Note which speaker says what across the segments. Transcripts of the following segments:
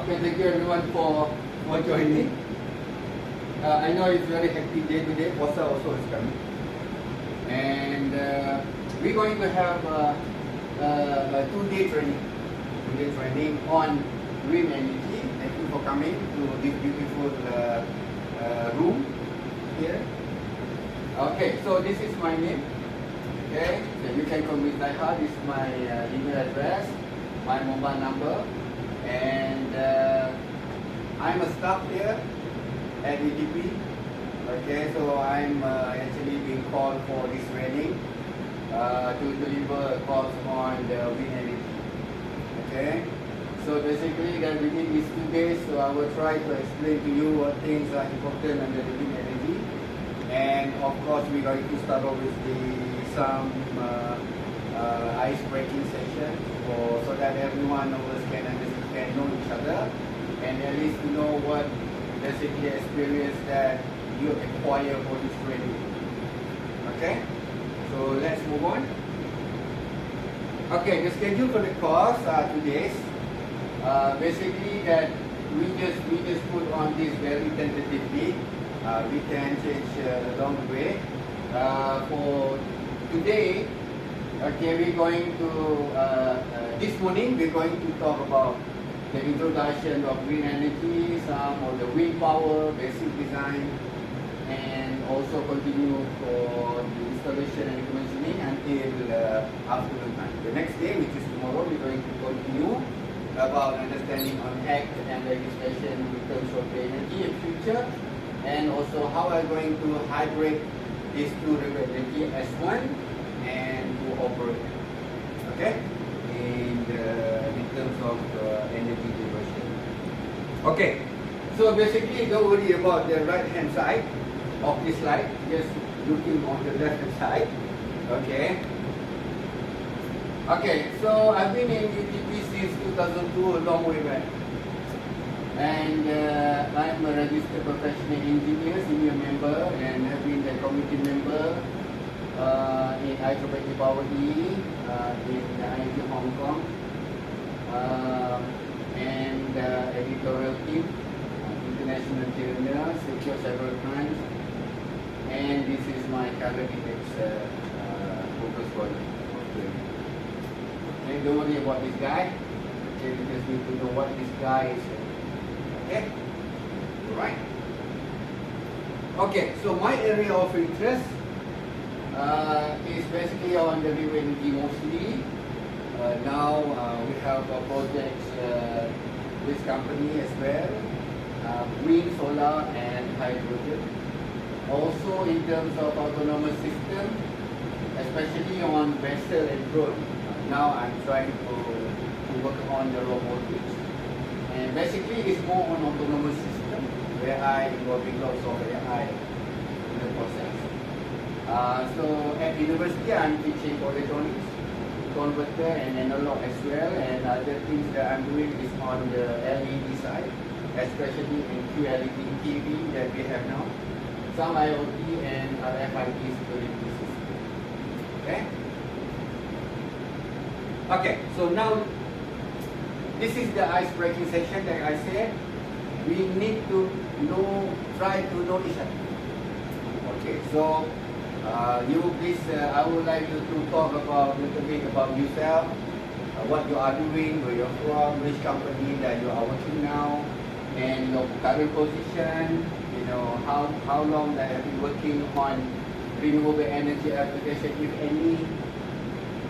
Speaker 1: Okay, thank you everyone for joining. I know it's very hectic day today. Posa also is coming, and we're going to have a two-day training. Two-day training on green energy. Thank you for coming to this beautiful room here. Okay, so this is my name. Okay, so you can call me Zaiha. This is my email address, my mobile number, and I'm a staff here at EDP. Okay, so I'm actually being called for this training to deliver a course on the wind energy. Okay, so basically that within these 2 days, so I will try to explain to you what things are important under the wind energy, and of course we're going to start off with some ice breaking session so that everyone of us can know each other, and at least to know what basically experience that you acquire for this training. Okay, so let's move on. Okay, the schedule for the course are 2 days. Basically that we just put on this very tentatively. We can change along the way. For today, okay, we're going to this morning we're going to talk about the introduction of green energy, some of the wind power, basic design, and also continue for the installation and commissioning until afternoon time. The next day, which is tomorrow, we're going to continue about understanding on act and legislation in terms of the energy in future, and also how we're going to hybrid these two renewable energy as one and to operate. Okay, in terms of energy generation. Okay, so basically don't worry about the right hand side of this slide, just looking on the left hand side. Okay. Okay, so I've been in UTP since 2002, a long way back. And I'm a registered professional engineer, senior member, and have been a committee member in Hydroelectric Power E in IIT Hong Kong, and editorial team, international journal, secured several times, and this is my current focus volume. Okay, don't worry about this guy. Okay, you just need to know what this guy is. Okay, right. Okay, so my area of interest is basically on the renewable energy mostly. Now we have projects with company as well, wind, solar, and hydrogen. Also in terms of autonomous system, especially on vessel and drone. Now I'm trying to work on the robotics. And basically it's more on autonomous system where I involving lots of AI in the process. So at university I'm teaching electronics, converter and analog as well, and other things that I'm doing is on the LED side, especially in QLED TV that we have now, some IoT and RFID security system. Okay? Okay, so now this is the ice breaking session that I said. We need to try to know each other. Okay, so you please, I would like you to talk about a little bit about yourself, what you are doing, where you're from, which company that you are working now, and your current position. You know, how long that have you working on renewable energy application, if any,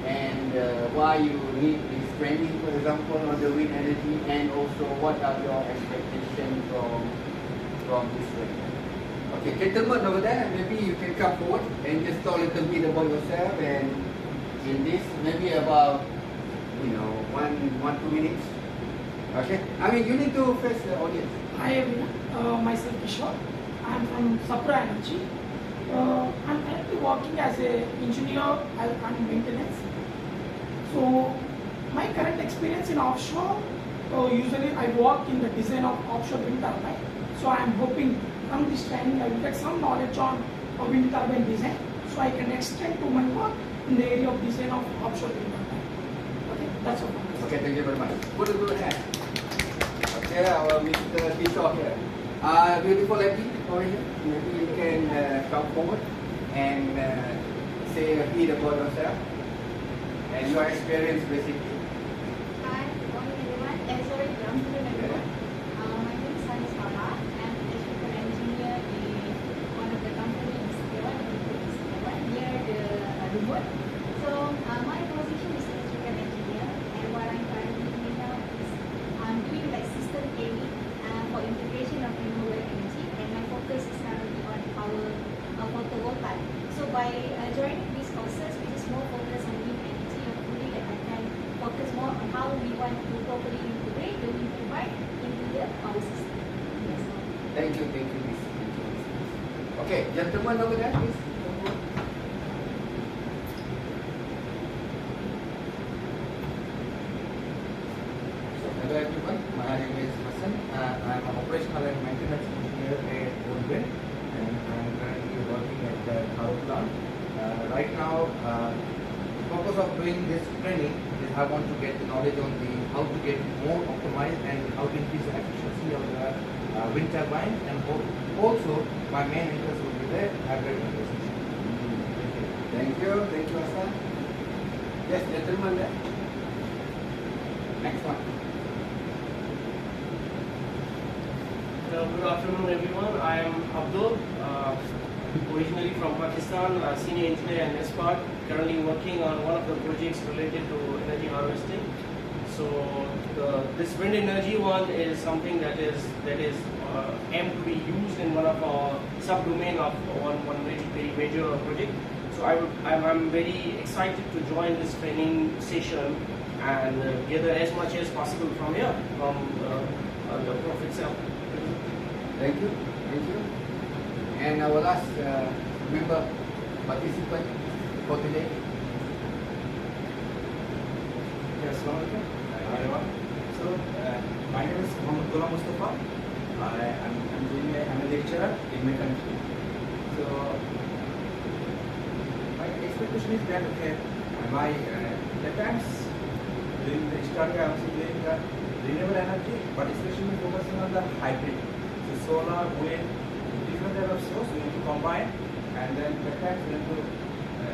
Speaker 1: and why you need this training, for example, on the wind energy, and also what are your expectations from this training. Okay, gentlemen over there, maybe you can come forward and just talk a little bit about yourself, and in this maybe about 1-2 minutes. Okay, I mean you need to face the audience.
Speaker 2: Hi everyone, myself Kishore. I'm from Sapra Energy. I'm currently working as an engineer and maintenance. So my current experience in offshore, usually I work in the design of offshore wind turbine. So I'm hoping from this training I will get some knowledge on wind turbine design, so I can extend to my work in the area of design of offshore wind turbine. Okay, that's all.
Speaker 1: Okay, thank you very much. Put a good hand. here, our Mr. Kishore here. Beautiful lady over here. Maybe you can come forward and say a bit about yourself and your experience basically.
Speaker 3: Hi, good morning everyone. Sorry, good afternoon everyone. My name is Sanis Farah. I'm an electrical engineer in one of the companies, near the remote. So my position is electrical engineer, and what I'm currently doing now is I'm doing like system AV for integration of renewable energy, and my focus is currently on our photovoltaic. So by joining these courses, which is more focused on wind energy, hopefully that I can focus more on how we want to properly integrate the wind turbine into the power system. Yes.
Speaker 1: Thank you, Miss. Thank you, Miss. Okay, gentlemen over there, please. So, hello everyone, my name is Hassan. I'm an operational and maintenance engineer at Woodwind, and I'm currently working at the Tharu plant. Right now, the purpose of doing this training is I want to get the knowledge on the how to get more optimized and how to increase the efficiency of the wind turbine, and also my main interest will be the hybrid conversation. Thank you, Hassan. Yes, gentlemen there. Next one.
Speaker 4: Good afternoon everyone. I am Abdul, originally from Pakistan, senior engineer in SPARC, currently working on one of the projects related to energy harvesting. So this wind energy one is something that is aimed to be used in one of our subdomain of one very major project. So I'm very excited to join this training session and gather as much as possible from here, from the prof itself.
Speaker 1: Thank you. And our last member participant for today.
Speaker 5: Yes, Assalamualaikum. Hi everyone. So, my name is Mohammed Ghulam Mustafa. I'm a lecturer in mechanical. So, my expectation is that at times during the study I was doing the renewable energy, but especially focusing on the hybrid. So solar, wind, different type of source we need to combine, and then at times we need to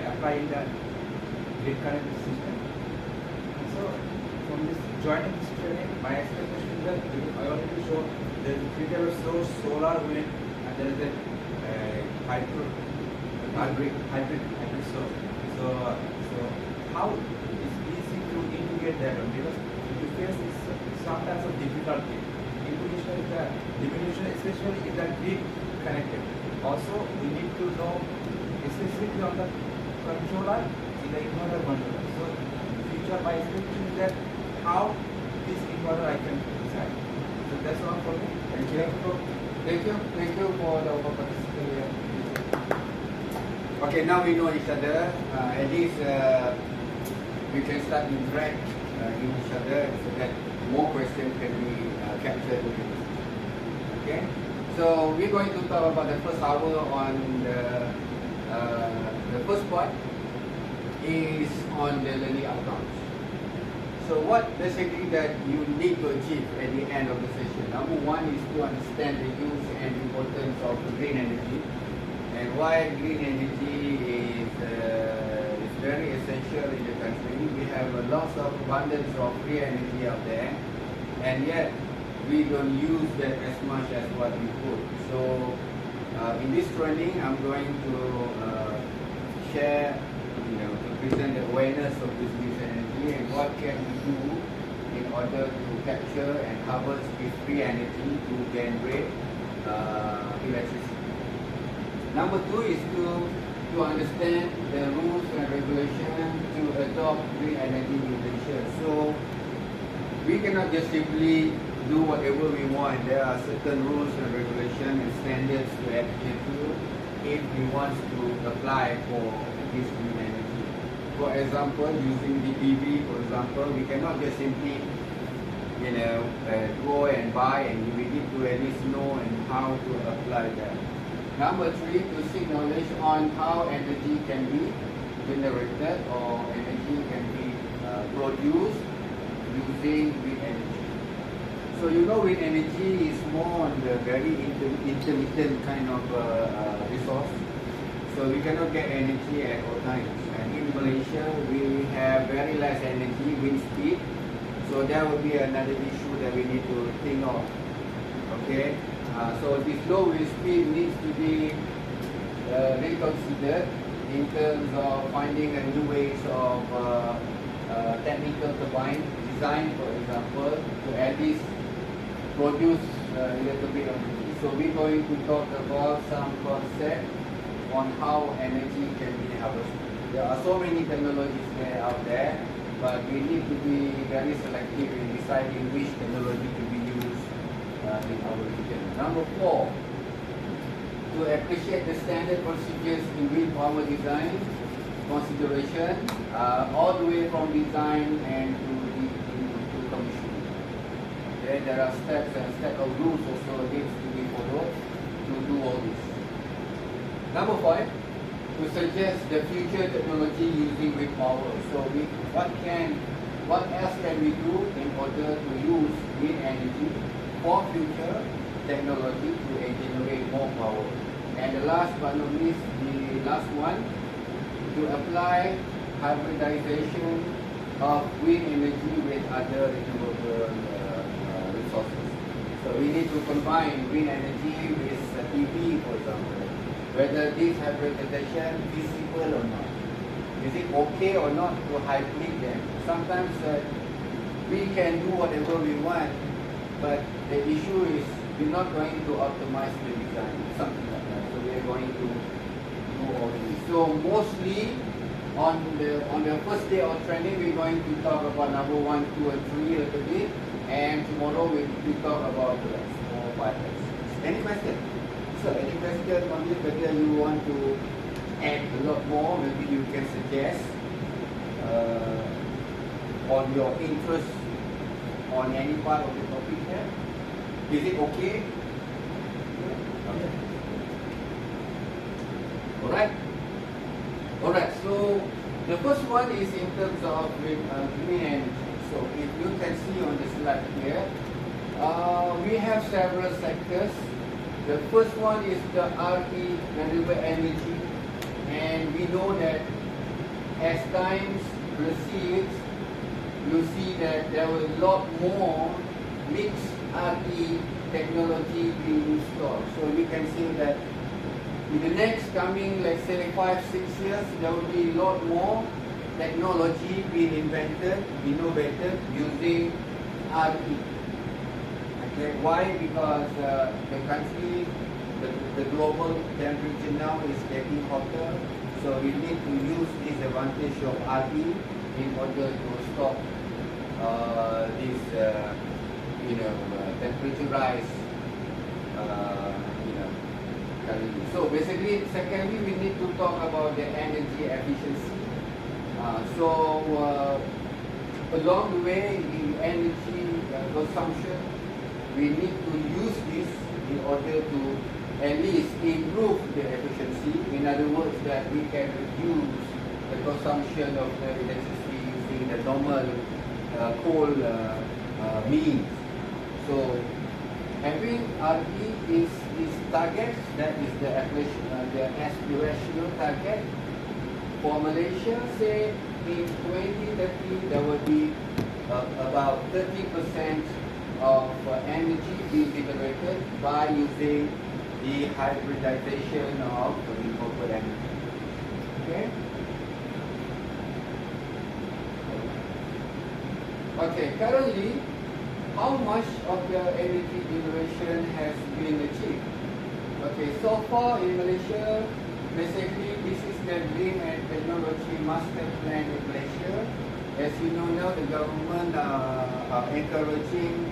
Speaker 5: apply in the grid connected system. So from this joining this training, my expectation is that I wanted to show the three type of source: solar, wind, and there is a hybrid source. So how it's easy to integrate that one, because you face sometimes of difficulty. Integration is the diminution, especially if that grid connected. Also, we need to know specifically on the controller in the inverter controller. So, future my expectation is that how this inverter I can design. So that's all for me.
Speaker 1: Thank you for the participation. Okay, now we know each other. At least we can start to interact in each other so that more questions can be captured in this. Okay, so we're going to talk about the first hour on the first part is on the learning outcomes. So what basically that you need to achieve at the end of the session? Number one is to understand the use and importance of green energy, and why green energy is very essential in the country. We have a lot of abundance of free energy out there, and yet we don't use that as much as what we could. So in this training, I'm going to share, to present the awareness of this green energy and what can we do in order to capture and harvest this free energy to generate electricity. Number two is to understand the rules and regulations to adopt green energy in Malaysia. So we cannot just simply do whatever we want. There are certain rules and regulations and standards to adhere to if we want to apply for this green energy. For example, using the PV, for example, we cannot just simply go and buy, and we need to at least know and how to apply that. Number three, to seek knowledge on how energy can be generated or energy can be produced using green energy. So you know wind energy is more on the very intermittent kind of resource. So we cannot get energy at all times. And in Malaysia, we have very less energy, wind speed. So that will be another issue that we need to think of. Okay, so this low wind speed needs to be reconsidered in terms of finding a new ways of technical turbine design, for example, to at least produce a little bit of energy. So we're going to talk about some concept on how energy can be harvested. There are so many technologies there out there, but we need to be very selective in deciding which technology to be used in our region. Number 4, to appreciate the standard procedures in wind power design consideration, all the way from design and to commissioning. Okay, there are steps and set of rules also needs to be followed to do all this. Number 5, to suggest the future technology using wind power. So what else can we do in order to use wind energy for future technology to generate more power? And the last but not least, the last one, to apply hybridization of wind energy with other renewable resources. So we need to combine wind energy with PV, for example. Whether this hybridization is feasible or not. Is it okay or not to hybrid them? Sometimes we can do whatever we want, but the issue is we're not going to optimize the design, something like that. So we are going to do all this. So mostly on the first day of training, we're going to talk about number 1, 2, and 3 a little bit, and tomorrow we talk about the rest, 4, 5, 6. Any question? So any question on this, whether you want to add a lot more, maybe you can suggest on your interest on any part of the topic here. Is it okay? Okay. Alright, so the first one is in terms of green energy. So if you can see on the slide here, we have several sectors. The first one is the RE, renewable energy, and we know that as times proceeds, you see that there will a lot more mixed RE technology being installed. So we can see that in the next coming, let's say 5-6 years, there will be a lot more technology being invented, innovated using RE. Okay, why? Because the country, the global temperature now is getting hotter, so we need to use this advantage of RE in order to stop this, temperature rise. Currently. So basically, secondly, we need to talk about the energy efficiency. Along the way in energy consumption, we need to use this in order to at least improve the efficiency. In other words, that we can reduce the consumption of the electricity using the normal coal means. So having RE is target, that is the aspirational target. For Malaysia, say in 2030, there will be about 30% of energy being generated by using the hybridization of renewable energy. Okay? Okay, currently, how much of the energy generation has been achieved? Okay, so far in Malaysia, basically this is the Green and Technology Master Plan in Malaysia. As you know now, the government are encouraging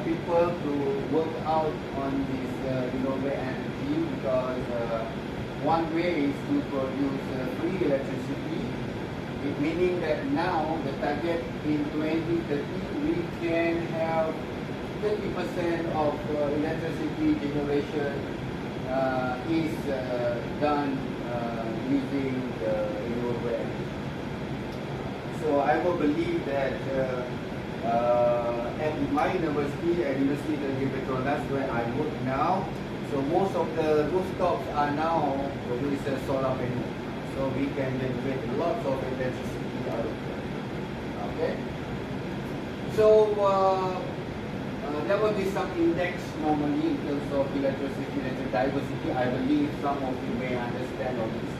Speaker 1: people to work out on this renewable energy because one way is to produce free electricity, meaning that now the target in 2030 we can have 30% of electricity generation is done using the renewable energy. So I will believe that at my university, at University of Petronas, where I work now. So most of the rooftops are now with a solar panel. So we can generate lots of electricity out of that. Okay. So there will be some index normally in terms of electricity and diversity. I believe some of you may understand all this.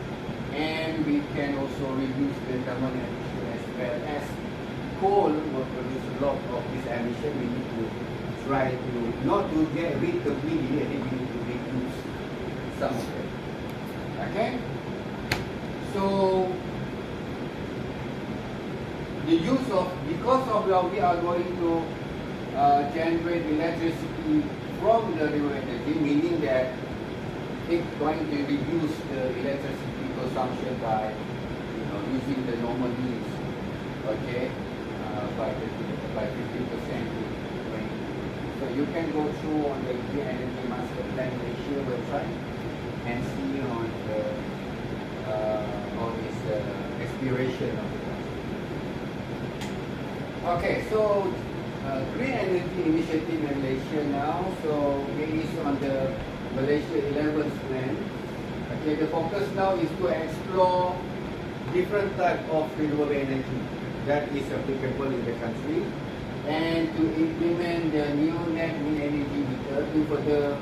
Speaker 1: And we can also reduce the carbon emission as well as coal will produce a lot of this emission. We need to try to not to get rid completely. I think we need to reduce some of it. Okay. So the use of, because of we are going to generate electricity from the renewable energy, meaning that it's going to reduce the electricity consumption by using the normal means, okay, by 50% to 20%. So you can go through on the Green Energy Master Plan Malaysia website and see on the all this expiration of the plan. Okay, so Green Energy Initiative in Malaysia now, so based on the Malaysia 11th plan. Okay, the focus now is to explore different type of renewable energy that is applicable in the country and to implement the new net green energy meter to further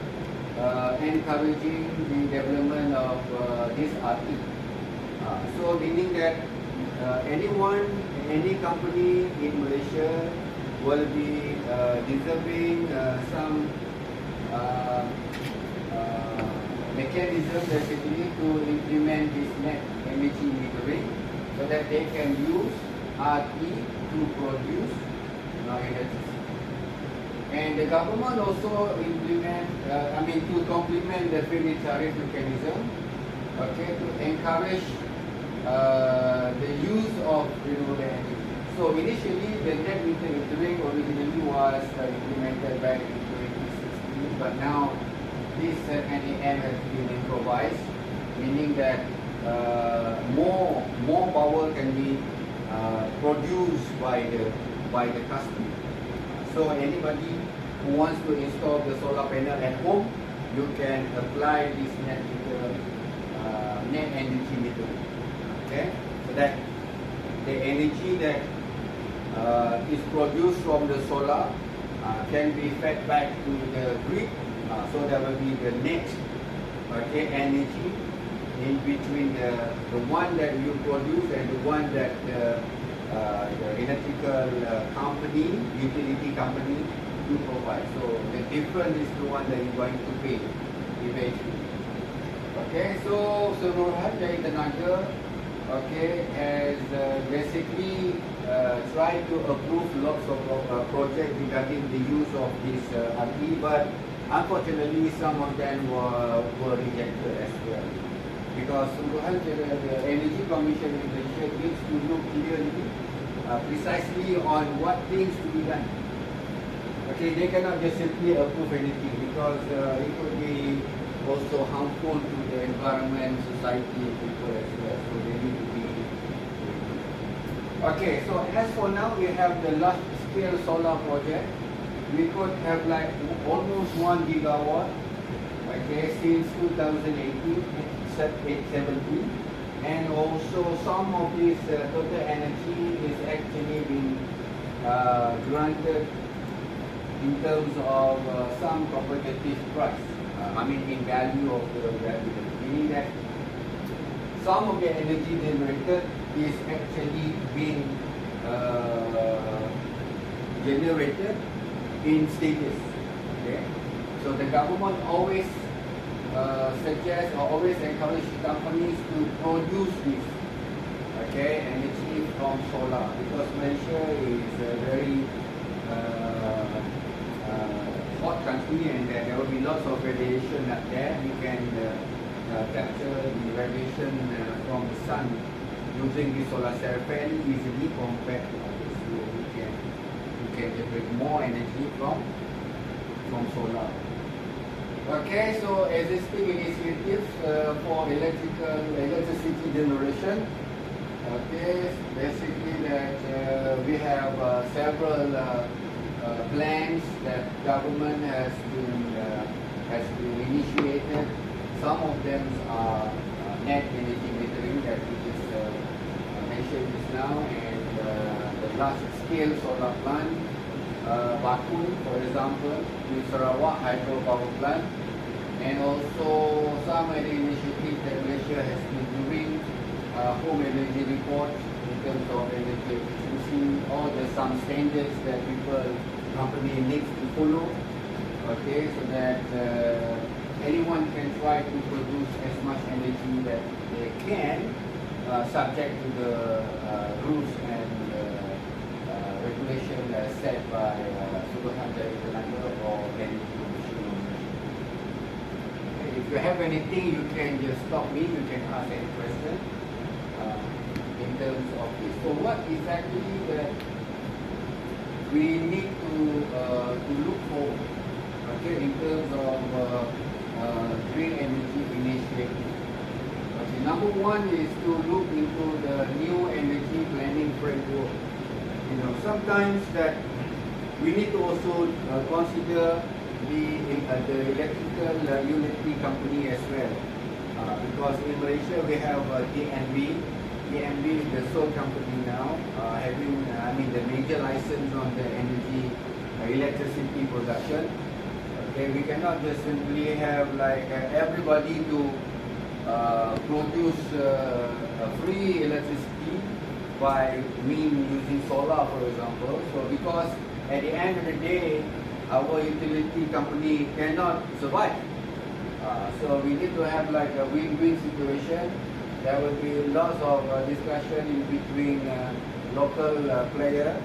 Speaker 1: encouraging the development of this RE. So meaning that anyone, any company in Malaysia will be deserving some mechanism basically to implement this net energy metering so that they can use RE to produce electricity. And the government also implement, to complement the feed-in tariff mechanism, okay, to encourage the use of renewable energy. So initially, the net metering originally was implemented back in 2016, but now this NEM has been improvised, meaning that more power can be produced by the customer. So anybody who wants to install the solar panel at home, you can apply this net energy meter. Okay, so that the energy that is produced from the solar can be fed back to the grid. So there will be the net energy in between the one that you produce and the one that the electrical company, utility company, do provide. So the difference is the one that you're going to pay eventually. Okay, so Nurhan dari Tenaga, okay, has basically tried to approve lots of projects regarding the use of this RE, but unfortunately some of them were rejected as well. Because the Energy Commission in Malaysia needs to look clearly, precisely on what things to be done. Okay, they cannot just simply approve anything because it could be also harmful to the environment, society, and people as well. So they need to be. Okay, so as for now, we have the large-scale solar project. We could have like almost 1 gigawatt. Okay, since 2018. 870, and also some of this total energy is actually being granted in terms of some competitive price. In value of the value, meaning that some of the energy generated is actually being generated in stages. Okay, so the government always suggest or always encourage companies to produce this energy from solar, because Malaysia is a very hot country and there will be lots of radiation up there. We can capture the radiation from the sun using the solar cell fairly easily compared to others. So we can generate more energy from solar. Okay, so existing initiatives for electricity generation. Okay, basically that we have several plans that government has been initiated. Some of them are net energy metering that we just mentioned just now, and the large-scale solar plant, Bakun, for example, in Sarawak hydropower plant, and also some other initiatives that Malaysia has been doing, home energy reports in terms of energy efficiency, all the some standards that company needs to follow, okay, so that anyone can try to produce as much energy that they can, subject to the rules and regulation set by Suruhanjaya Tenaga or Energy Commission of Malaysia. Okay, if you have anything, you can just stop me. You can ask any question in terms of this. So, what exactly that we need to look for? Okay, in terms of green energy initiative. Okay, number one is to look into the new energy planning framework. You know, sometimes that we need to also consider the electrical utility company as well, because in Malaysia we have DNB. DNB is the sole company now having, the major license on the energy electricity production. Okay, we cannot just simply have like everybody to produce free electricity by using solar, for example. So because at the end of the day, our utility company cannot survive. So we need to have like a win-win situation. There will be lots of discussion in between local player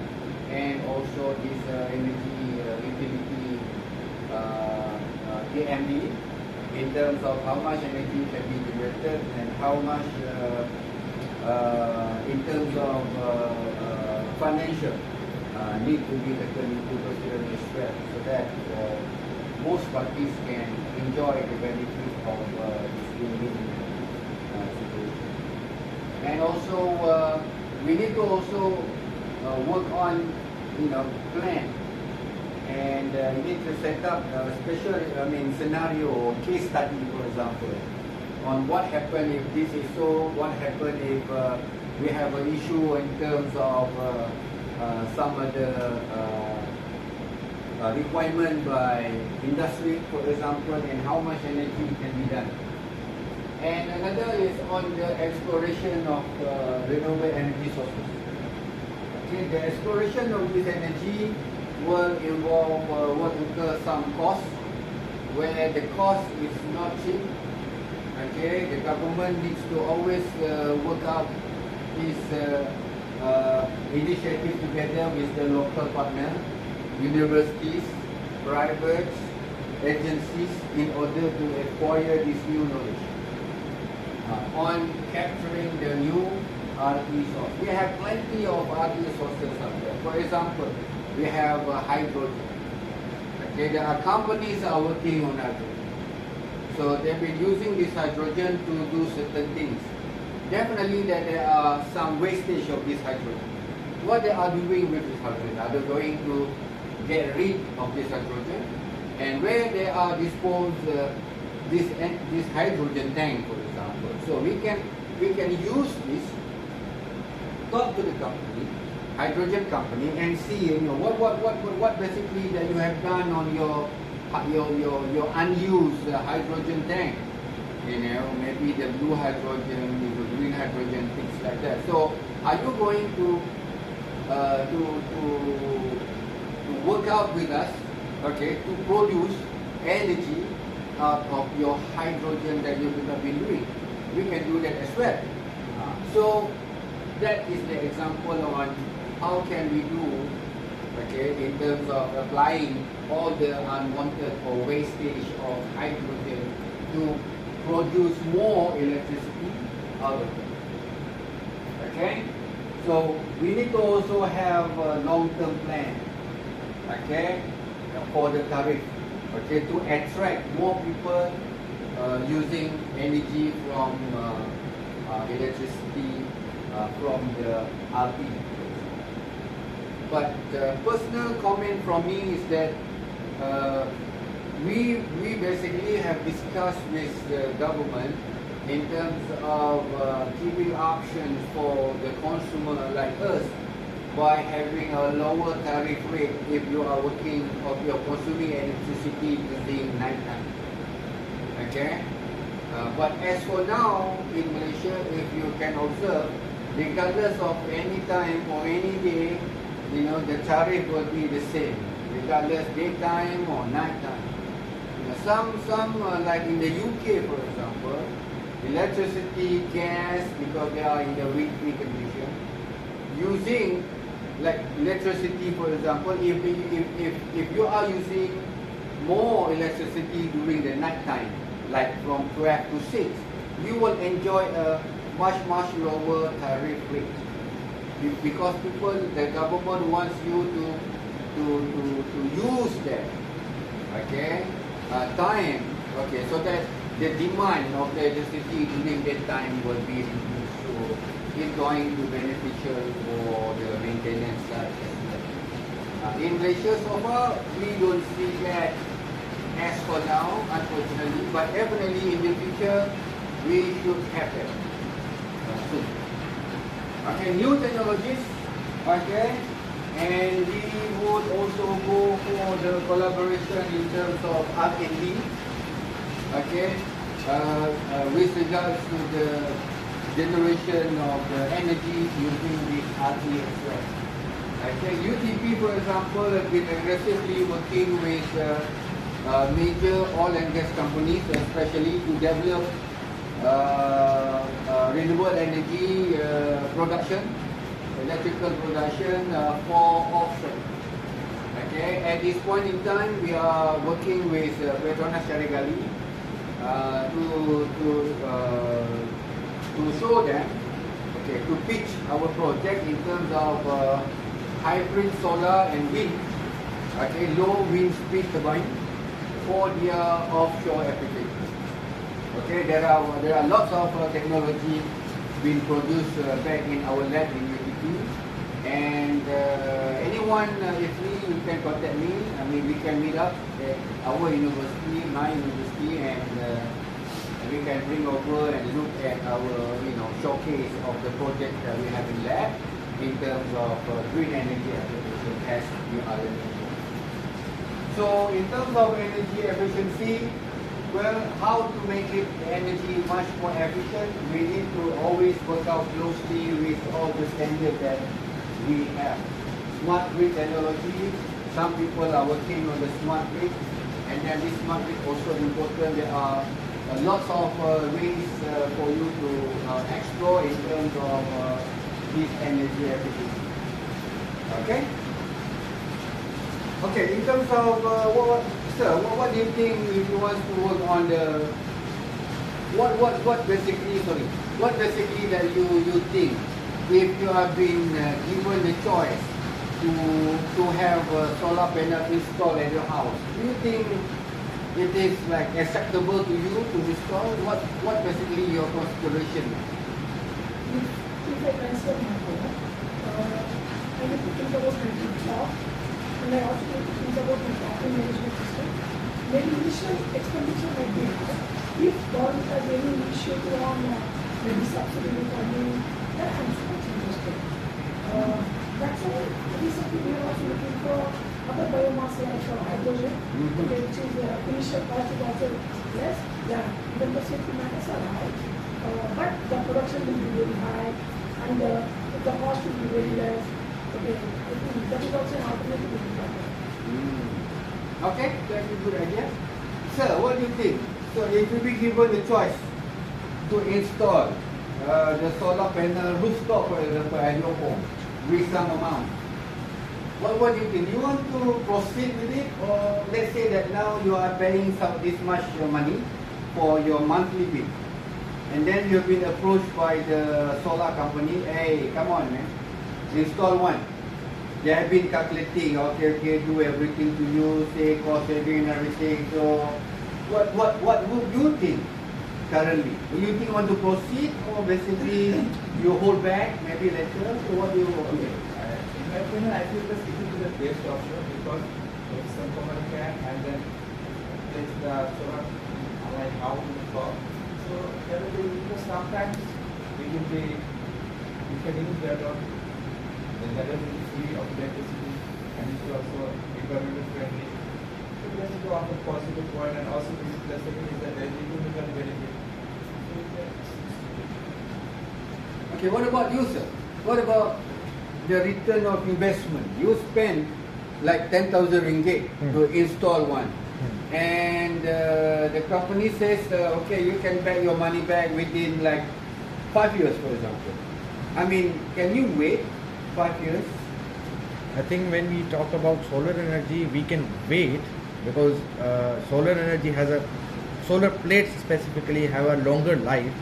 Speaker 1: and also this energy utility DMB in terms of how much energy can be generated and how much in terms of financial need to be taken into consideration as well, so that most parties can enjoy the benefit of this win-win situation. And also we need to also work on plan. And you need to set up a special, scenario or case study, for example, on what happened if this is so, what happened if we have an issue in terms of some of the requirement by industry, for example, and how much energy can be done. And another is on the exploration of renewable energy sources. Okay, the exploration of this energy will involve, will incur some cost, where the cost is not cheap. Okay, the government needs to always work out this initiative together with the local partner, universities, private agencies, in order to acquire this new knowledge on capturing the new RE source. We have plenty of RE sources out there. For example, we have hydrogen. Okay, there are companies are working on hydrogen. So they've been using this hydrogen to do certain things. Definitely that there are some wastage of this hydrogen. What they are doing with this hydrogen? Are they going to get rid of this hydrogen? And where they are disposed this hydrogen tank, for example. So we can use this, talk to the company, hydrogen company, and see what basically that you have done on your unused hydrogen tank. Maybe the blue hydrogen, the green hydrogen, things like that. So are you going to work out with us, okay, to produce energy out of your hydrogen that you have been doing? We can do that as well. So that is the example on how can we do, okay, in terms of applying all the unwanted or wastage of hydrogen to produce more electricity out of it. Okay? So we need to also have a long-term plan, okay, for the tariff, okay, to attract more people using energy from electricity from the RE. But personal comment from me is that we basically have discussed with the government in terms of giving options for the consumer like us by having a lower tariff rate if you are working or you are consuming electricity during night time. Okay? But as for now, in Malaysia, if you can observe, regardless of any time or any day, you know, the tariff will be the same, regardless daytime or nighttime. You know, some like in the UK, for example, electricity, gas, because they are in the weekly condition, using like electricity, for example, if you are using more electricity during the night time, like from 12 to 6, you will enjoy a much lower tariff rate. Because the government wants you to use that, okay, time, okay, so that the demand of the electricity during that time will be reduced. So it's going to be beneficial for the maintenance side as well. In Malaysia so far, we don't see that as for now, unfortunately, but definitely in the future, we should have that soon. Okay, new technologies, okay, and we would also go for the collaboration in terms of R&D, okay, with regards to the generation of the energy using this RE as well. Okay, UTP, for example, have been aggressively working with major oil and gas companies, especially to develop renewable energy production, electrical production for offshore. Okay, at this point in time, we are working with Petronas Carigali to show them, okay, to pitch our project in terms of hybrid solar and wind, okay, low wind speed turbine for their offshore applications. Okay, there are lots of technology being produced back in our lab in UTP, and anyone, if you can contact me. I mean, we can meet up at our university, my university, and we can bring over and look at our, you know, showcase of the project that we have in lab in terms of green energy application as we are learning. So in terms of energy efficiency, well, how to make it energy much more efficient, we need to always work out closely with all the standards that we have. Smart grid technology, some people are working on the smart grid, and then this smart grid also important. There are lots of ways for you to explore in terms of this energy efficiency. Okay? Okay, in terms of what do you think if you want to work on the what basically that you think if you have been given the choice to have a solar panel installed at your house, do you think it is like acceptable to you to install? What basically your consideration?
Speaker 2: If I transfer my home, I need to think about my job, and I also need to think about my property management system. Maybe initial expenditure might be high. If government has any initiative on maybe subsidy funding, then I'm so much interested. That's why recently we are also looking for other biomass like hydrogen, okay, which is initial cost is also less. Yeah, even the safety matters are high, but the production will be very high, and the cost will be very less. Okay, I think that is also an alternative to the
Speaker 1: Okay, that's a good idea. Sir, what do you think? So if you be given the choice to install the solar panel rooftop, for example, at your home with some amount, what do you think? You want to proceed with it, or let's say that now you are paying this much money for your monthly bill, and then you've been approached by the solar company, hey, come on man, install one. They have been calculating, okay, do everything to you, say cost saving and everything. So, what would you think currently? Do you think you want to proceed, or basically you hold back maybe later? So what do you? Okay.
Speaker 5: my opinion, I feel that it will be the best option because it's some company can and then place the solar like how it will work. So there will be, sometimes it will be, you can use that on the will be free of electricity and it's also environmental friendly. So this is one of the positive point, and also the second is that there is economical benefit.
Speaker 1: Okay, what about you, sir? What about the return of investment? You spend like 10,000 ringgit to install one. And the company says, okay, you can get your money back within like 5 years, for example. I mean, can you wait 5 years?
Speaker 6: I think when we talk about solar energy, we can wait because solar energy has solar plates specifically have a longer life,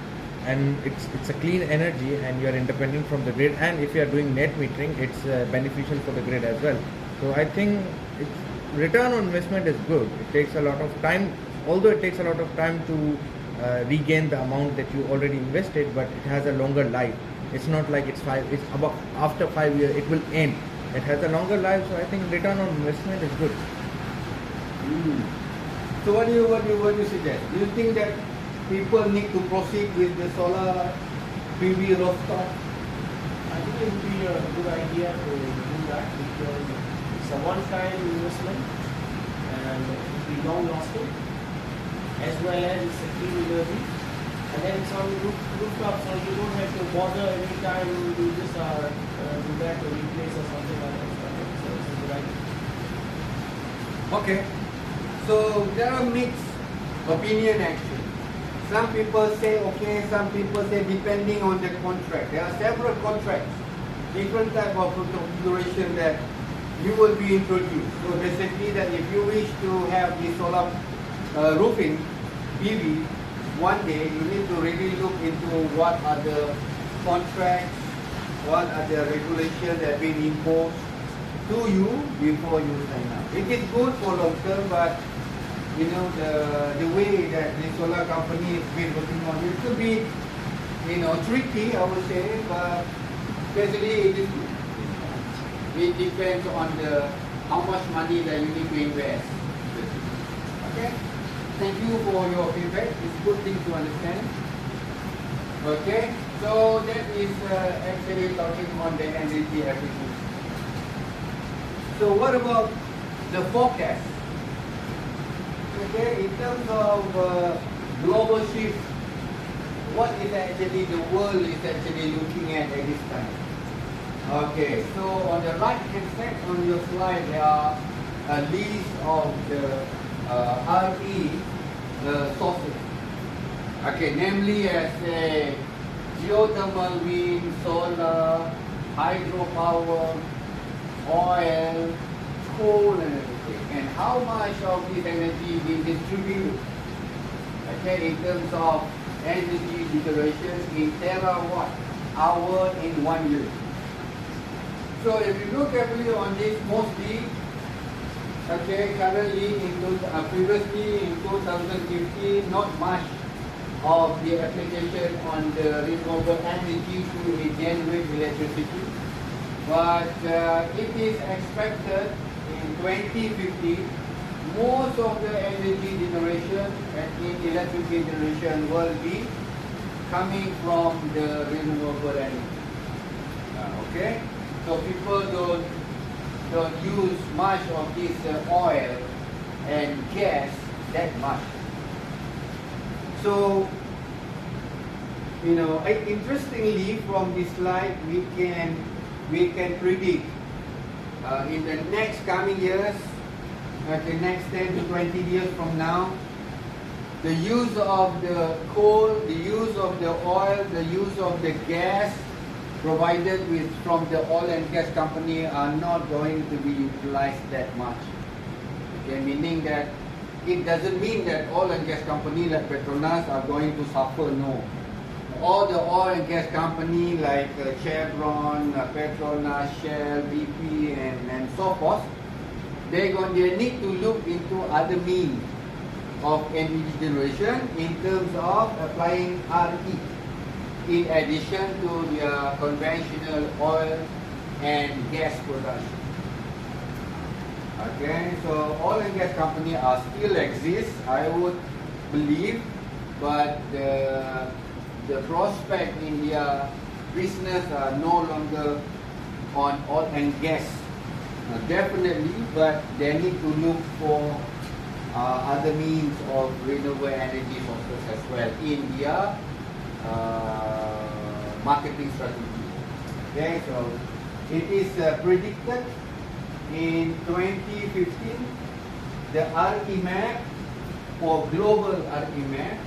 Speaker 6: and it's a clean energy, and you are independent from the grid. And if you are doing net metering, it's beneficial for the grid as well. So I think return on investment is good. It takes a lot of time, although it takes a lot of time to regain the amount that you already invested, but it has a longer life. It's not like it's about after 5 years it will end. It has a longer life, so I think return on investment is good.
Speaker 1: So what do you suggest? Do you think that people need to proceed with the solar PV rooftop?
Speaker 4: I think it would be a good idea to do that because it's a one-time investment and it will be long-lasting, as well as it's a clean energy. And then it's on rooftop, so you don't have to bother every time you do this or do that or replace or something like that. So it's a good idea.
Speaker 1: Okay. So there are mixed opinion actually. Some people say okay, some people say depending on the contract. There are several contracts, different type of configuration that you will be introduced. So basically that if you wish to have the solar roofing PV, one day you need to really look into what are the contracts, what are the regulations that have been imposed to you before you sign up. It is good for long term, but you know the way that the solar company has been working on it could be tricky, I would say, but basically it is good. It depends on how much money that you need to invest. Okay. Thank you for your feedback. It's a good thing to understand. Okay, so that is actually talking on the energy efficiency. So what about the forecast? Okay, in terms of global shift, what is actually the world is actually looking at this time? Okay, so on the right hand side on your slide there are a list of the RE sources. Okay, namely as a geothermal, wind, solar, hydropower, oil, coal and everything. And how much of this energy being distributed, okay, in terms of energy generation in terawatt hour in 1 year. So if you look carefully on this, mostly okay, currently previously in 2015, not much of the application on the renewable energy to generate electricity. But it is expected in 2050, most of the energy generation and electricity generation will be coming from the renewable energy. Okay, so people don't use much of this oil and gas that much. So, interestingly, from this slide, we can predict in the next coming years, okay, next 10 to 20 years from now, the use of the coal, the use of the oil, the use of the gas provided from the oil and gas company are not going to be utilized that much. Okay, meaning that it doesn't mean that oil and gas company like Petronas are going to suffer, no. All the oil and gas company like Chevron, Petronas, Shell, BP and so forth, they need to look into other means of energy generation in terms of applying RE. In addition to their conventional oil and gas production. Okay, so oil and gas company are still exist, I would believe, but the prospect in their business are no longer on oil and gas. Definitely, but they need to look for other means of renewable energy sources as well in their marketing strategy. Okay, so it is predicted in 2015 the RE-MAP for global RE-MAP,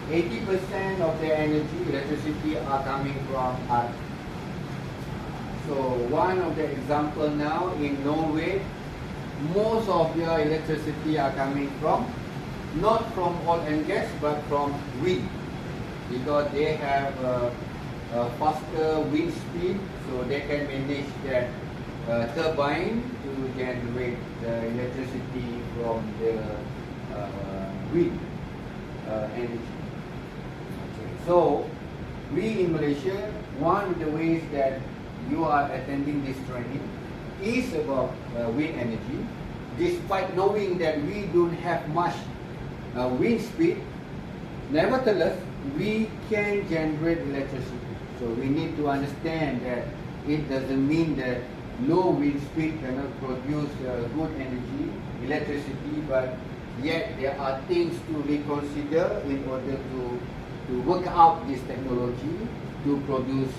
Speaker 1: 80% of the energy, electricity are coming from RE. So one of the example now in Norway, most of your electricity are coming from, not from oil and gas, but from wind, because they have a faster wind speed, so they can manage that turbine to generate the electricity from the wind energy. Okay. So we in Malaysia, one of the ways that you are attending this training is about wind energy. Despite knowing that we don't have much wind speed, nevertheless, we can generate electricity. So we need to understand that it doesn't mean that low wind speed cannot produce good energy, electricity, but yet there are things to reconsider in order to work out this technology to produce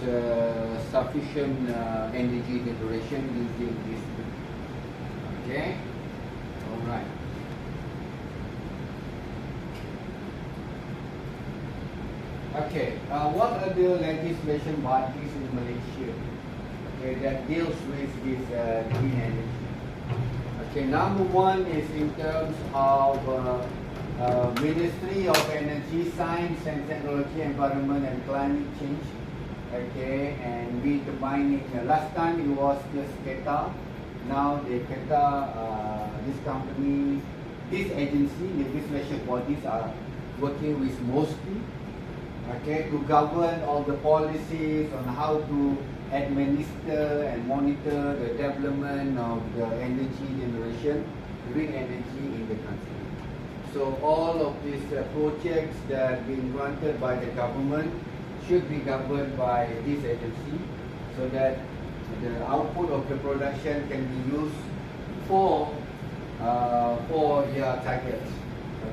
Speaker 1: sufficient energy generation using this speed. Okay? Alright. Okay, what are the legislation bodies in Malaysia, okay, that deals with this green energy? Okay, number one is in terms of Ministry of Energy, Science and Technology, Environment and Climate Change. Okay, and we combining, last time it was just KETA, now the KETA, this company, this agency, the legislation bodies are working with MOSPI, okay, to govern all the policies on how to administer and monitor the development of the energy generation, green energy in the country. So all of these projects that have been granted by the government should be governed by this agency, so that the output of the production can be used for their targets,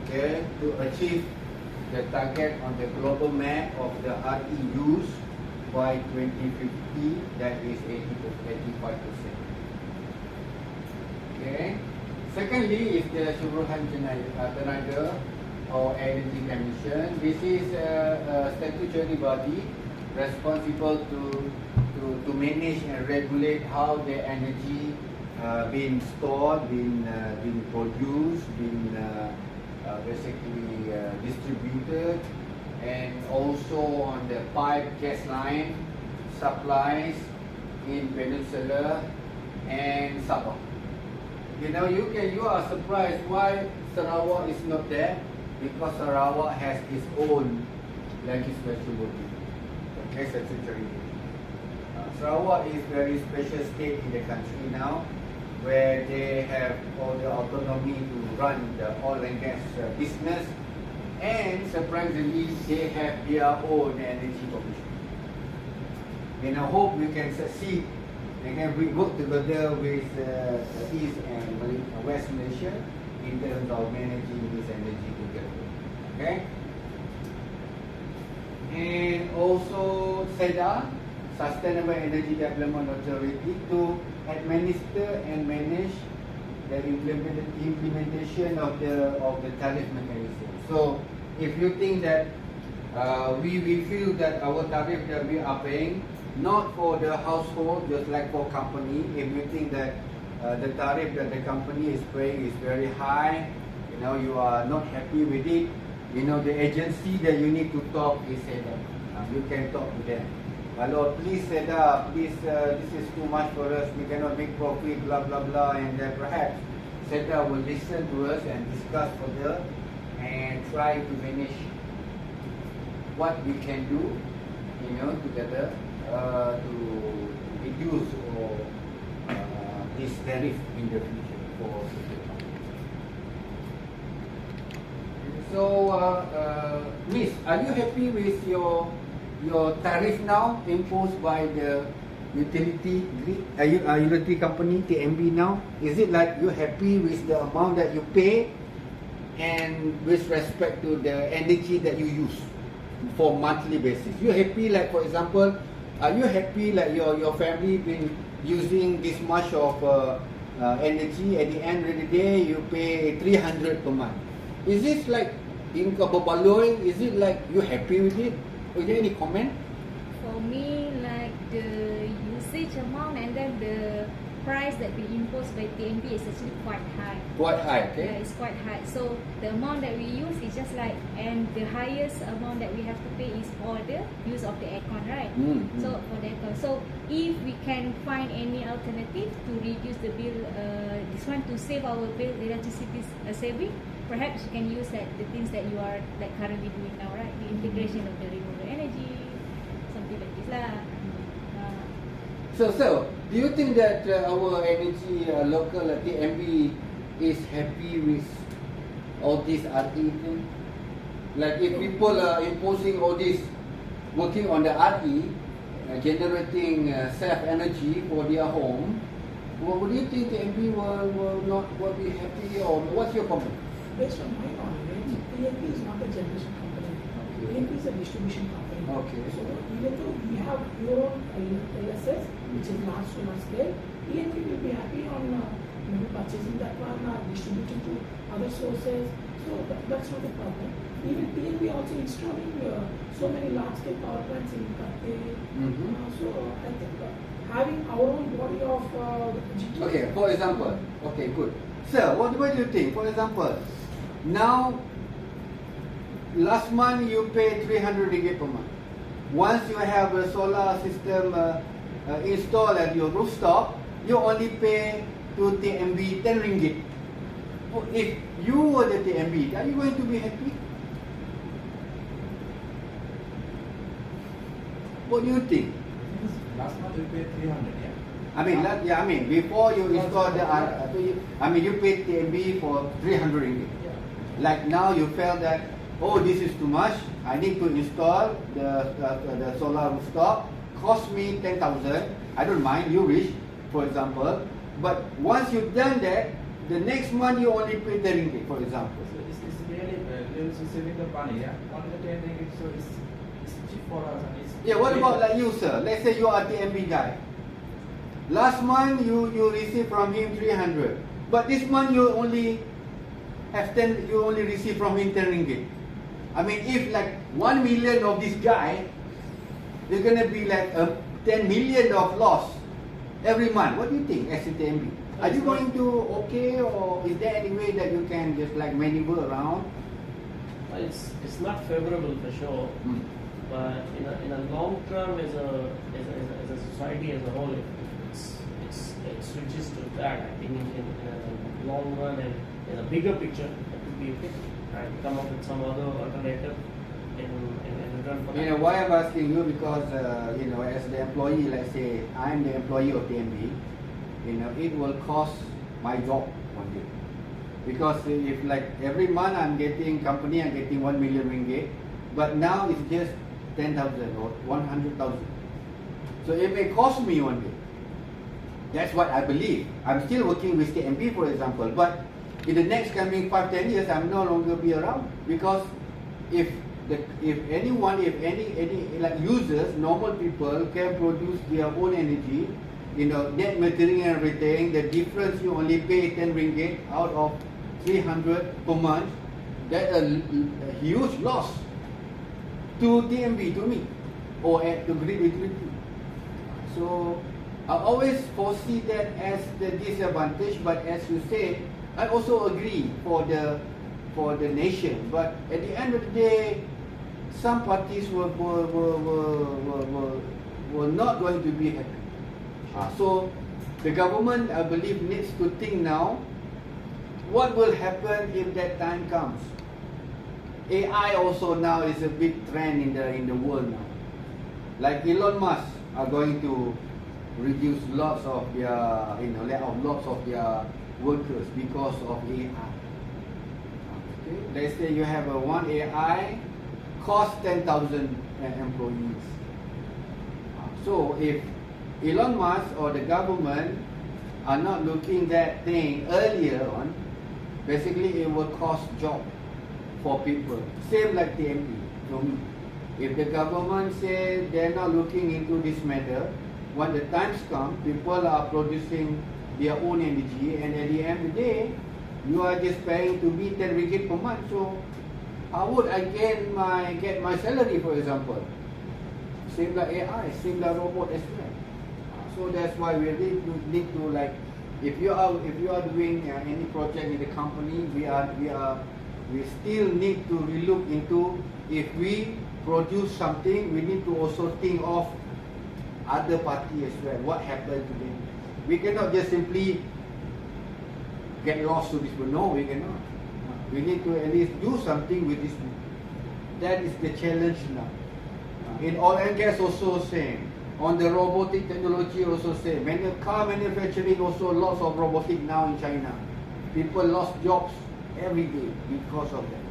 Speaker 1: okay, to achieve the target on the global map of the RE use by 2050, that is 85%. Okay. Secondly is the Suruhan Tenaga or Energy Commission. This is a statutory body responsible to manage and regulate how the energy being stored, being produced, being basically distributed, and also on the pipe gas line supplies in Peninsula and Sabah. You know, you are surprised why Sarawak is not there, because Sarawak has its own legislation body. Okay, statutory. Sarawak is very special state in the country now, where they have all the autonomy to run the oil and gas business, and surprisingly they have their own energy commission. And I hope we can succeed and then we work together with East and West Malaysia in terms of managing this energy together. Okay? And also SEDA, Sustainable Energy Development Authority, to administer and manage the implementation of the tariff mechanism. So if you think that we feel that our tariff that we are paying, not for the household, just like for company, if you think that the tariff that the company is paying is very high, you know, you are not happy with it, you know, the agency that you need to talk is SEDA. You can talk to them. Hello, please SEDA, please, this is too much for us, we cannot make profit, blah blah blah, and then perhaps SEDA will listen to us and discuss further and try to manage what we can do, you know, together to reduce or this tariff in the future for the companies. So, Miss, are you happy with your tariff now imposed by the utility grid, utility company TMB now? Is it like you happy with the amount that you pay and with respect to the energy that you use for monthly basis? You happy, like for example, are you happy like your family been using this much of energy? At the end of the day, you pay 300 per month. Is this like in Kababaloi? Is it like you happy with it? Is there any comment?
Speaker 3: For me, like the usage amount and then the price that we imposed by TMB is actually quite high.
Speaker 1: Quite high, okay?
Speaker 3: Yeah, it's quite high. So the amount that we use is just like, and the highest amount that we have to pay is for the use of the aircon, right? So for the aircon. So if we can find any alternative to reduce the bill, this one to save our bill, electricity saving, perhaps you can use like the things that you are like currently doing now, right? The integration of the renewable energy, something like this lah.
Speaker 1: So, do you think that our energy local TMB is happy with all this RE thing? Like if people are imposing all this, working on the RE, generating self-energy for their home, what do you think TMB will be happy, or what's your comment?
Speaker 2: Based on my knowledge, TMB is not a generation company. TMB is a distribution company.
Speaker 1: Okay.
Speaker 2: So even though we have your own LSS, which is large solar scale, TMB will be happy on maybe purchasing that one or distributing to other sources. So that's not a problem. Even TMB also installing so many large scale power plants in Kathe. So I think having our own body of GT.
Speaker 1: Okay, for example, okay, good. Sir, what do you think? For example, now, last month you pay 300 ringgit per month. Once you have a solar system installed at your rooftop, you only pay to TMB 10 ringgit. If you were the TMB, are you going to be happy? What do you think?
Speaker 5: Last month we paid 300, yeah?
Speaker 1: I mean, before you install the, you paid TMB for 300 ringgit.
Speaker 5: Yeah.
Speaker 1: Like now you felt that, oh, this is too much, I need to install the solar rooftop, cost me 10,000, I don't mind, you wish, for example, but once you've done that, the next month you only pay 10 ringgit, for example.
Speaker 5: So it's really saving the money, yeah? Only the 10 ringgit, so it's cheap for us. And it's
Speaker 1: Yeah, what about like you, sir? Let's say you are TMB guy. Last month you receive from him 300, but this month you only have 10. You only receive from him 10 ringgit. I mean, if like 1 million of this guy, there's gonna be like 10 million of loss every month. What do you think, as a TMB? Are you going to okay, or is there any way that you can just like maneuver around?
Speaker 4: Well, it's not favorable for sure, but in a long term, as a society as a whole, it switches to that. I think in a long run and in a bigger picture, it could be okay. And come up with some other alternative in return for that.
Speaker 1: You know why I'm asking you, because as the employee, let's say I'm the employee of TMB, it will cost my job one day. Because if like every month I'm getting 1 million ringgit, but now it's just 10,000 or 100,000. So it may cost me one day. That's what I believe. I'm still working with TMB, for example, but in the next coming 5-10 years, I'm no longer be around, because if any like users, normal people can produce their own energy, net metering and everything, the difference you only pay 10 ringgit out of 300 per month, that's a huge loss to TMB, to me, or to grid utility. So I always foresee that as the disadvantage, but as you say, I also agree for the nation. But at the end of the day, some parties were not going to be happy. So the government, I believe, needs to think now, what will happen if that time comes? AI also now is a big trend in the world now. Like Elon Musk are going to reduce lots of their, lay off lots of their workers because of AI. Okay, let's say you have a one AI cost 10,000 employees. So if Elon Musk or the government are not looking that thing earlier on, basically it will cost job for people. Same like TMP. If the government say they're not looking into this matter, when the times come, people are producing their own energy, and at the end of the day, you are just paying to be 10 ringgit per month. So how would I get my salary, for example? Same like AI, same like robot as well. So that's why we really need to, like, if you are doing any project in the company, we still need to relook into, if we produce something, we need to also think of other party as well. What happened to them? We cannot just simply get lost to this one. No, we cannot. We need to at least do something with this one. That is the challenge now. In oil and gas also same. On the robotic technology also same. Car manufacturing also lots of robotic now in China. People lost jobs every day because of that.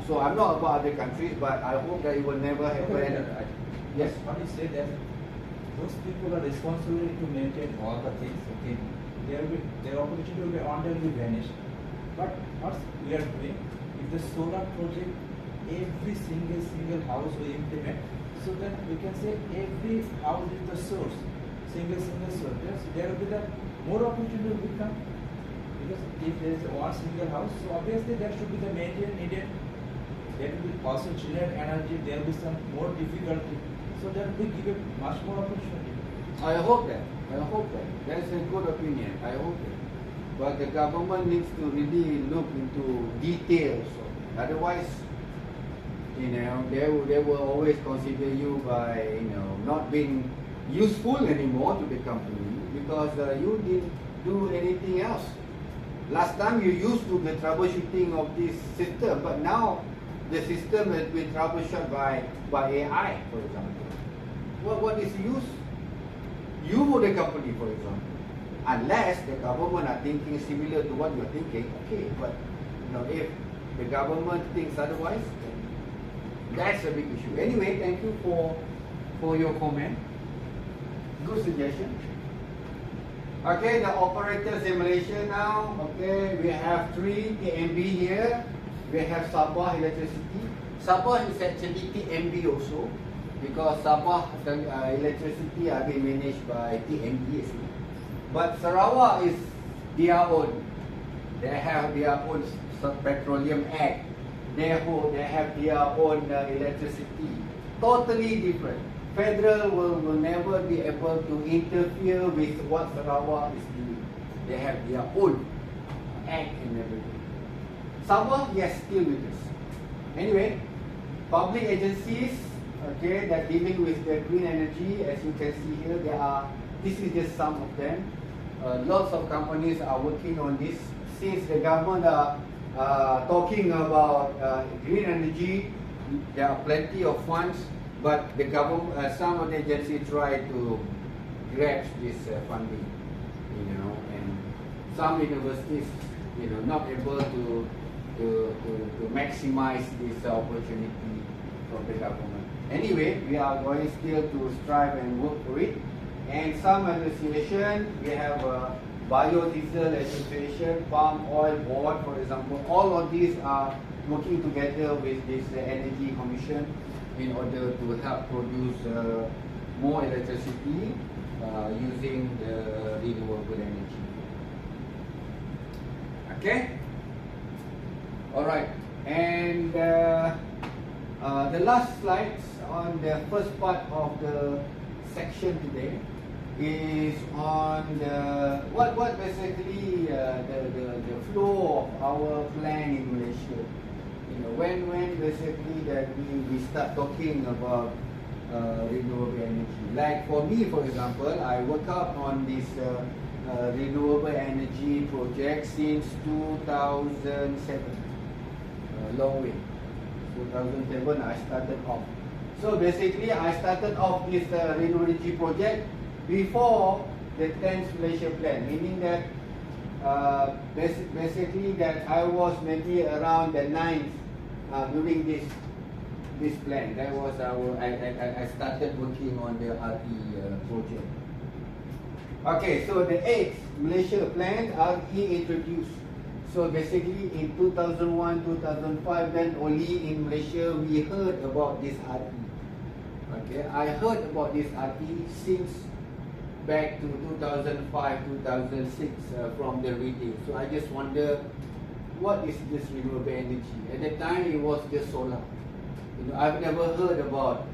Speaker 1: So I'm not about other countries, but I hope that it will never happen. Yes.
Speaker 5: What you say that those people are responsible to maintain all the things. Okay, their opportunity will be undoubtedly vanished. But what we are doing, if the solar project, every single house we implement, so then we can say every house is the source, single source. Yes, there will be the more opportunity will become, because if there is one single house, so obviously there should be the maintenance needed. There will be also generate energy. There will be some more difficulty. So that will give a much more opportunity.
Speaker 1: I hope that. That's a good opinion. I hope that. But the government needs to really look into details. Otherwise, they will always consider you by, not being useful anymore to the company because you didn't do anything else. Last time you used to the troubleshooting of this system, but now the system has been troubleshot by AI, for example. What is the use? You for the company, for example. Unless the government are thinking similar to what you're thinking, okay. But if the government thinks otherwise, then that's a big issue. Anyway, thank you for your comment. Good suggestion. Okay, the operator simulation now. Okay, we have 3 TMB here. We have Sabah Electricity. Sabah is actually TMB also, because Sabah electricity are being managed by TMB. But Sarawak is their own. They have their own petroleum act. Therefore, they have their own electricity. Totally different. Federal will never be able to interfere with what Sarawak is doing. They have their own act and everything. Sabah, yes, still with us. Anyway, public agencies, okay, that dealing with the green energy, as you can see here, this is just some of them. Lots of companies are working on this. Since the government are talking about green energy, there are plenty of funds, but the government, some of the agencies try to grab this funding, and some universities, not able to maximize this opportunity from the government. Anyway, we are going still to strive and work for it. And some association, we have biodiesel association, palm oil board, for example. All of these are working together with this energy commission in order to help produce more electricity using the renewable energy. Okay. All right. And the last slides on the first part of the section today is on what basically the flow of our plan in Malaysia. When basically that we start talking about renewable energy. Like for me, for example, I work out on this renewable energy project since 2007. Long way. 2007 I started off. So basically I started off this renewable energy project before the 10th Malaysia Plan, meaning that basically that I was maybe around the 9th during this plan. That was I started working on the RE project. Okay, so the 8th Malaysia Plan, RE introduced. So basically in 2001, 2005, then only in Malaysia we heard about this RE. Okay, I heard about this RE since back to 2005, 2006 from the reading. So I just wonder, what is this renewable energy? At the time it was just solar. I've never heard about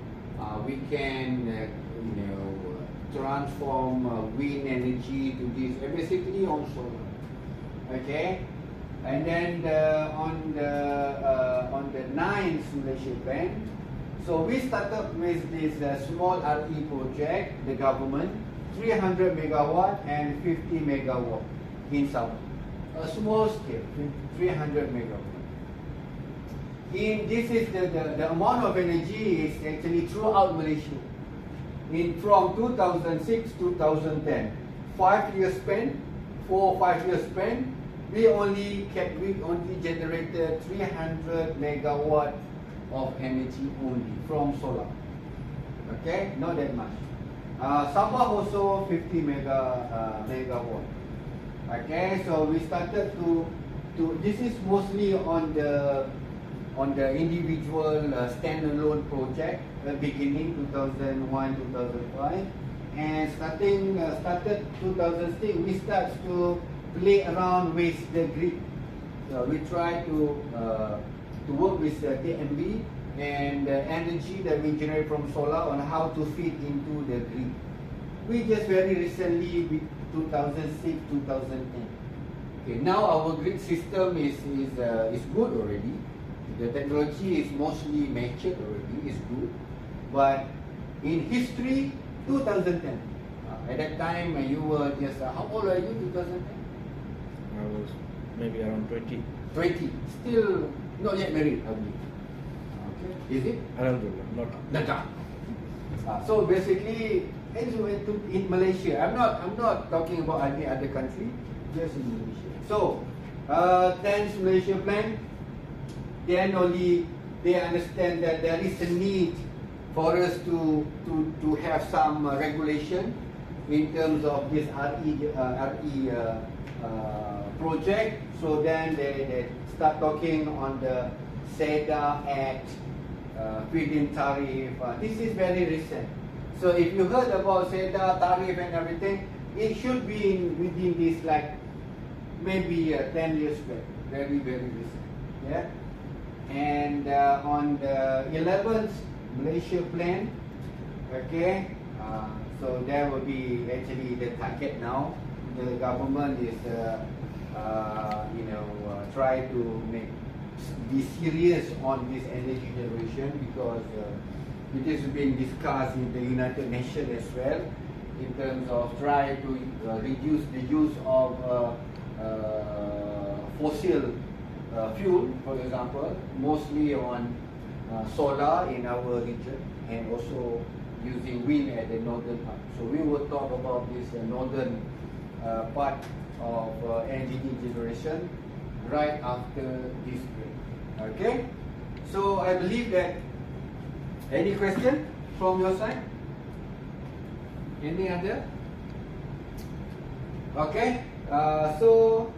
Speaker 1: we can transform wind energy to this, basically on solar. Okay, and then on the 9th Malaysia Plan, so we started with this small RE project, the government, 300 megawatt and 50 megawatt in Sabah. A small scale, 300 megawatt. This is the amount of energy is actually throughout Malaysia. From 2006 to 2010, 5 years span, 4 or 5 years span, we only generated 300 megawatt of energy only from solar. Okay, not that much. Sabah also 50 megawatt. Okay, so we started to this is mostly on the individual standalone project, beginning 2001, 2005, and started 2006. We start to play around with the grid. So we try to work with the TMB and the energy that we generate from solar on how to fit into the grid. We just very recently, 2006, 2010. Okay, now our grid system is good already. The technology is mostly matured already, is good. But in history, 2010. At that time, you were just, how old are you, 2010?
Speaker 6: I was maybe around 20.
Speaker 1: 20. Still not yet married, I believe. Okay. Is it?
Speaker 6: Alhamdulillah, not.
Speaker 1: So basically, in Malaysia, I'm not talking about any other country, just in Malaysia. So, 10th Malaysia Plan, then only they understand that there is a need for us to have some regulation in terms of this RE project. So then they start talking on the SEDA Act, feed-in tariff. This is very recent. So if you heard about SEDA, tariff and everything, it should be within this like maybe 10 years back. Very, very recent. Yeah. And on the 11th Malaysia Plan, okay, so that will be actually the target now. The government is, try to be serious on this energy generation because it has been discussed in the United Nations as well in terms of try to reduce the use of fossil fuel, for example, mostly on solar in our region and also using wind at the northern part. So we will talk about this northern part of energy generation right after this break. Okay? So I believe that any question from your side? Any other? Okay? So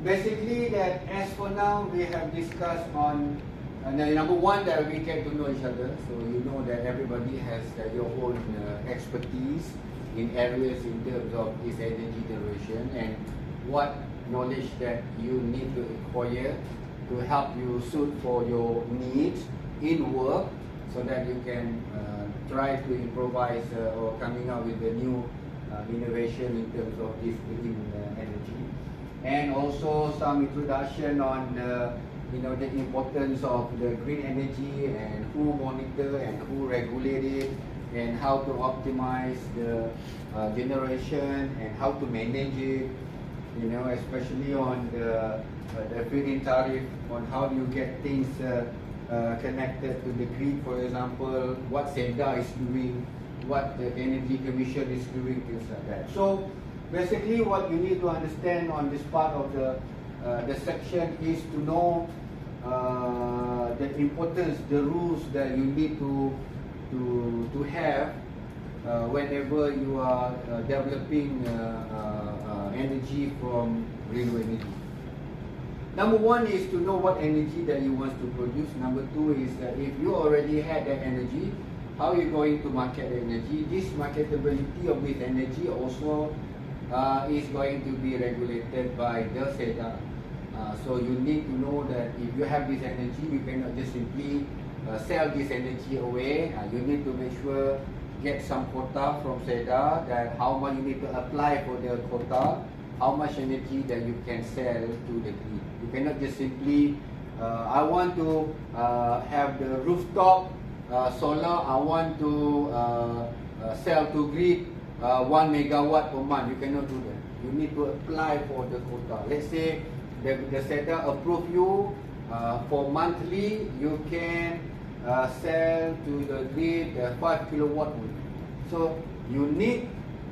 Speaker 1: basically that as for now we have discussed on number one, that we get to know each other, so you know that everybody has your own expertise in areas in terms of this energy generation and what knowledge that you need to acquire to help you suit for your needs in work so that you can try to improvise or coming up with a new innovation in terms of this green energy. And also some introduction on the importance of the green energy and who monitor and who regulate it and how to optimize the generation and how to manage it, especially on the feed-in tariff, on how you get things connected to the grid, for example, what SEDA is doing what the Energy Commission is doing, things like that. So basically what you need to understand on this part of the section is to know the importance, the rules that you need to have whenever you are developing energy from renewable energy. Number one is to know what energy that you want to produce. Number two is if you already had that energy, how are you going to market the energy? This marketability of this energy also is going to be regulated by the SEDA. So you need to know that if you have this energy, you cannot just simply sell this energy away. You need to make sure get some quota from SEDA, that how much you need to apply for the quota, how much energy that you can sell to the grid. You cannot just simply, I want to have the rooftop solar, I want to sell to grid 1 megawatt per month. You cannot do that. You need to apply for the quota. Let's say the SEDA approve you for monthly, you can sell to the grid 5 kilowatt only. So you need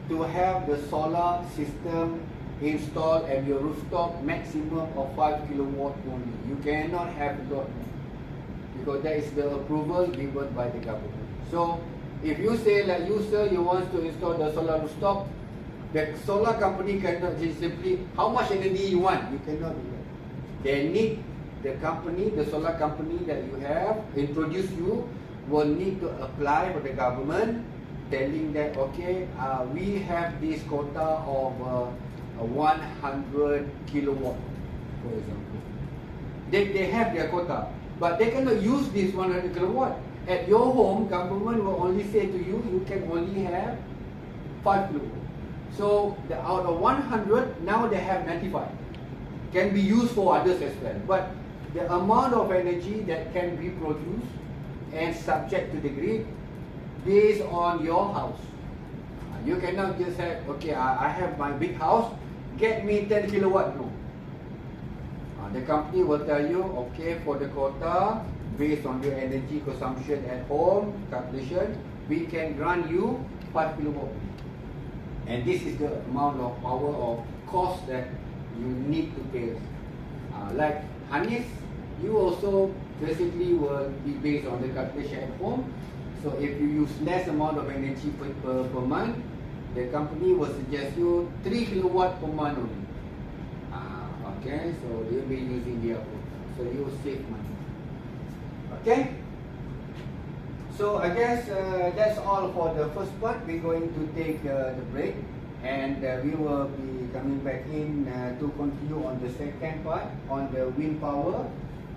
Speaker 1: to have the solar system installed at your rooftop maximum of 5 kilowatt only. You cannot have a lot more, because that is the approval given by the government. So if you say like you sir, you want to install the solar rooftop, the solar company cannot just simply, how much energy you want? You cannot do that. They need the company, the solar company that you have introduce you will need to apply for the government, telling that okay, we have this quota of 100 kilowatt, for example. They have their quota, but they cannot use this 100 kilowatt. At your home, government will only say to you, you can only have 5 kilowatt. So out of 100, now they have 95. Can be used for others as well. But the amount of energy that can be produced and subject to the grid based on your house. You cannot just say, okay, I have my big house, get me 10 kilowatt. No. The company will tell you, okay, for the quota, based on your energy consumption at home, calculation, we can grant you 5 kilowatt. And this is the amount of power or cost that you need to pay. Like Hanis, you also basically will be based on the calculation at home. So if you use less amount of energy per month, the company will suggest you 3 kilowatt per month only. Okay, so you'll be using their quota. So you will save money. Okay? So I guess that's all for the first part. We're going to take the break, and we will be coming back in to continue on the second part on the wind power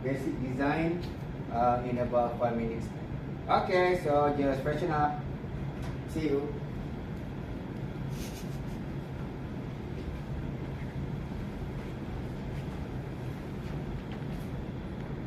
Speaker 1: basic design in about 5 minutes. Okay, so just freshen up. See you.